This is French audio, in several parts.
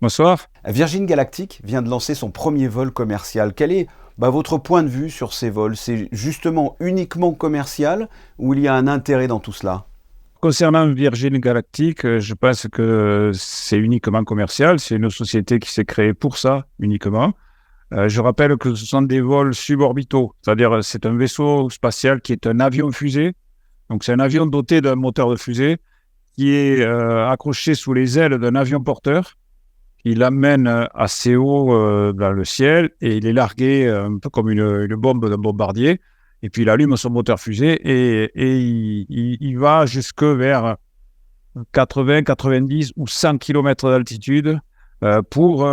Bonsoir. Virgin Galactic vient de lancer son premier vol commercial. Quel est votre point de vue sur ces vols? C'est justement uniquement commercial ou il y a un intérêt dans tout cela? Concernant Virgin Galactic, je pense que c'est uniquement commercial. C'est une société qui s'est créée pour ça, uniquement. Je rappelle que ce sont des vols suborbitaux, c'est-à-dire c'est un vaisseau spatial qui est un avion-fusée. Donc c'est un avion doté d'un moteur de fusée qui est accroché sous les ailes d'un avion porteur. Il l'amène assez haut dans le ciel et il est largué un peu comme une bombe d'un bombardier. Et puis il allume son moteur fusée et il va jusque vers 80, 90 ou 100 km d'altitude pour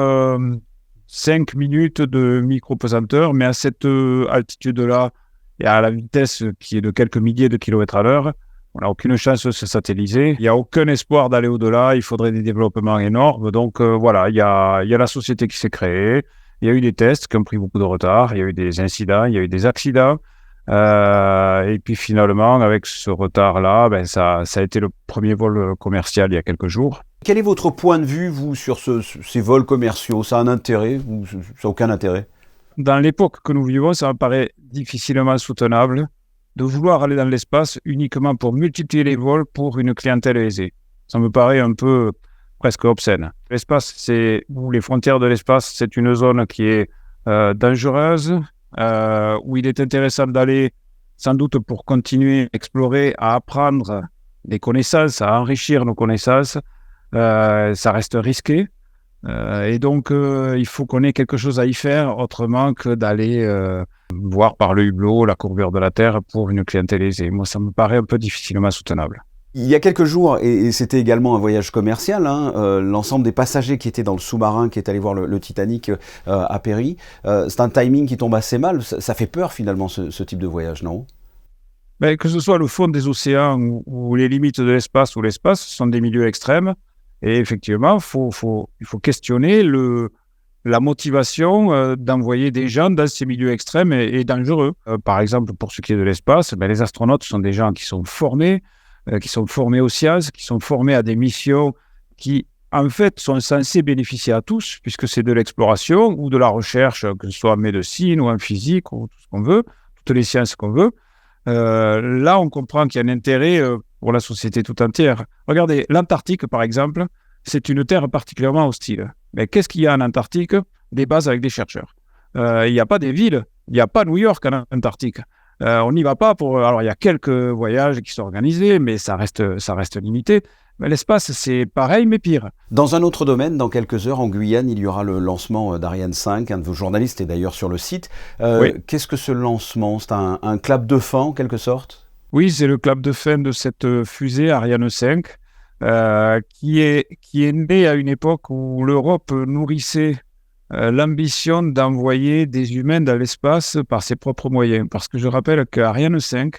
5 minutes de micro-pesanteur. Mais à cette altitude-là et à la vitesse qui est de quelques milliers de kilomètres à l'heure, on n'a aucune chance de se satelliser. Il n'y a aucun espoir d'aller au-delà. Il faudrait des développements énormes. Donc voilà, il y a la société qui s'est créée. Il y a eu des tests qui ont pris beaucoup de retard. Il y a eu des incidents, il y a eu des accidents. Et puis finalement, avec ce retard-là, ça a été le premier vol commercial il y a quelques jours. Quel est votre point de vue, vous, sur ces vols commerciaux? Ça a un intérêt ou ça n'a aucun intérêt? Dans l'époque que nous vivons, ça me paraît difficilement soutenable de vouloir aller dans l'espace uniquement pour multiplier les vols pour une clientèle aisée. Ça me paraît un peu presque obscène. L'espace, ou les frontières de l'espace, c'est une zone qui est dangereuse, où il est intéressant d'aller sans doute pour continuer à explorer, à apprendre des connaissances, à enrichir nos connaissances. Ça reste risqué. Et donc, il faut qu'on ait quelque chose à y faire autrement que d'aller voir par le hublot la courbure de la Terre pour une clientèle aisée. Moi, ça me paraît un peu difficilement soutenable. Il y a quelques jours, et c'était également un voyage commercial, l'ensemble des passagers qui étaient dans le sous-marin qui est allé voir le Titanic a péri. C'est un timing qui tombe assez mal. Ça fait peur finalement ce type de voyage, non? Que ce soit le fond des océans ou les limites de l'espace ou l'espace, ce sont des milieux extrêmes. Et effectivement, il faut questionner la motivation d'envoyer des gens dans ces milieux extrêmes et dangereux. Par exemple, pour ce qui est de l'espace, les astronautes sont des gens qui sont formés aux sciences, qui sont formés à des missions qui, en fait, sont censées bénéficier à tous, puisque c'est de l'exploration ou de la recherche, que ce soit en médecine ou en physique ou tout ce qu'on veut, toutes les sciences qu'on veut. Là, on comprend qu'il y a un intérêt pour la société tout entière. Regardez, l'Antarctique, par exemple, c'est une terre particulièrement hostile. Mais qu'est-ce qu'il y a en Antarctique? Des bases avec des chercheurs. Il n'y a pas des villes, il n'y a pas New York en Antarctique. On n'y va pas pour... Alors, il y a quelques voyages qui sont organisés, mais ça reste limité. Mais l'espace, c'est pareil, mais pire. Dans un autre domaine, dans quelques heures, en Guyane, il y aura le lancement d'Ariane 5. Un de vos journalistes est d'ailleurs sur le site. Oui. Qu'est-ce que ce lancement? C'est un clap de fin, en quelque sorte? Oui, c'est le clap de fin de cette fusée Ariane 5, qui est née à une époque où l'Europe nourrissait l'ambition d'envoyer des humains dans l'espace par ses propres moyens. Parce que je rappelle qu'Ariane 5,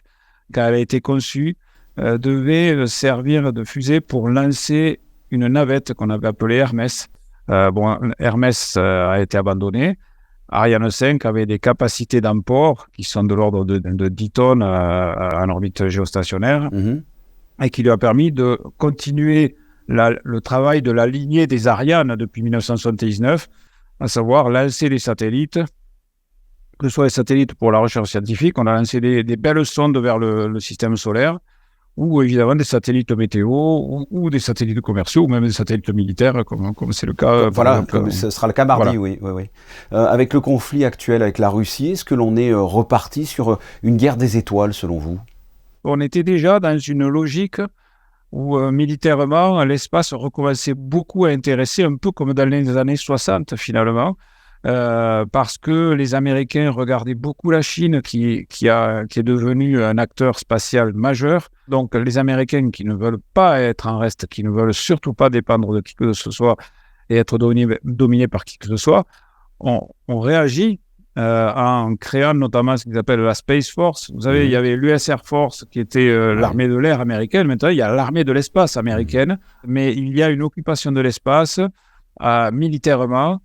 quand elle a été conçue, devait servir de fusée pour lancer une navette qu'on avait appelée Hermès. Hermès a été abandonné. Ariane 5 avait des capacités d'emport qui sont de l'ordre de 10 tonnes en orbite géostationnaire et qui lui a permis de continuer le travail de la lignée des Ariane depuis 1979, à savoir lancer des satellites, que ce soit des satellites pour la recherche scientifique. On a lancé des belles sondes vers le système solaire, ou évidemment des satellites météo, ou des satellites commerciaux, ou même des satellites militaires, comme c'est le cas. Voilà, comme ce sera le cas mardi, voilà. Oui. Avec le conflit actuel avec la Russie, est-ce que l'on est reparti sur une guerre des étoiles, selon vous? On était déjà dans une logique où militairement, l'espace recommençait beaucoup à intéresser, un peu comme dans les années 60 finalement, parce que les Américains regardaient beaucoup la Chine qui est devenue un acteur spatial majeur. Donc les Américains qui ne veulent pas être en reste, qui ne veulent surtout pas dépendre de qui que ce soit et être dominés par qui que ce soit, ont réagi en créant notamment ce qu'ils appellent la Space Force. Vous savez, il y avait l'US Air Force qui était l'armée de l'air américaine. Maintenant, il y a l'armée de l'espace américaine. Mais il y a une occupation de l'espace militairement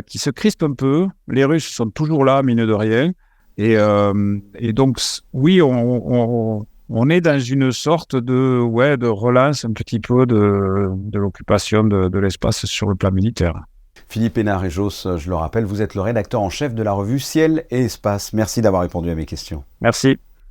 qui se crispe un peu. Les Russes sont toujours là, mine de rien. Et donc, oui, on On est dans une sorte de relance un petit peu de l'occupation de l'espace sur le plan militaire. Philippe Hénart-Réjos, je le rappelle, vous êtes le rédacteur en chef de la revue Ciel et Espace. Merci d'avoir répondu à mes questions. Merci.